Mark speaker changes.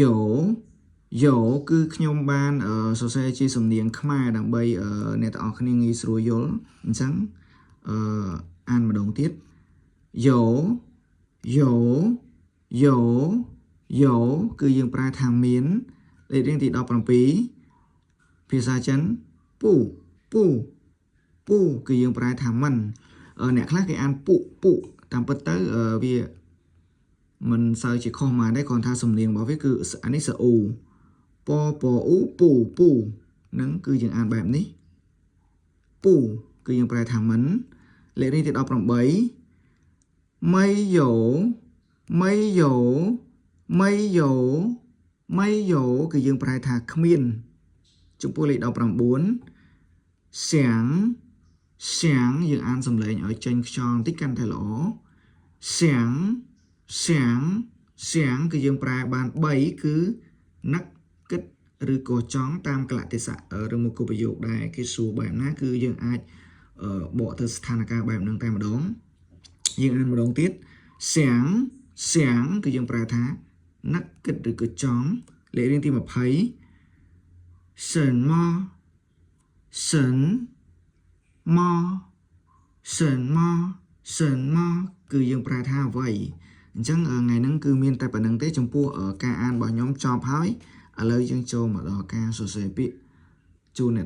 Speaker 1: យោគឺខ្ញុំបានសរសេរជាសំនៀងខ្មែរដើម្បីអ្នកទាំងអស់គ្នាងាយស្រួលយល់អញ្ចឹងអានម្ដងទៀតយោគឺយើងប្រើថាមានលេខរៀងទី17ភាសាចិនពូគឺយើងប្រើថាមិនអ្នកខ្លះគេអានពុតាមពិតទៅវាមិនសូវជាខុសមកដែរគ្រាន់ថាសំនៀងរបស់វាគឺអានេះសអ៊ូពអ៊ូពូហ្នឹងគឺយើងអានបែបនេះពូគឺយើងប្រែថាមិនលេខនេះទី18មីយោគឺយើងប្រែថាគ្មានចំពោះលេខ19សៀងយើងអានសំឡេងឲ្យចេញខ្យល់បន្តិចកាន់តែល្អសៀងគឺយើងប្រែបាន3គឺនឹកគិតឬក៏ចង់តាមកលៈទេសៈឬមកគោលប្រយោគដែរគេសួរបែបណាគឺយើងអាចបកទៅស្ថានភាពបែបហ្នឹងតែម្ដងយើងអានម្ដងទៀតសៀងគឺយើងប្រែថានឹកគិតឬក៏ចង់លេខរៀងទី20什么គឺយើងប្រែថាអ្វីអញ្ចឹងថ្ងៃហ្នឹងគឺមានតែប៉ុណ្្នឹងទេចំពោះការអានរបស់ខ្ញុំចប់ហើយឥឡូវយើងចូលមកដល់ការសរសេរពាក្យជូនអ្នក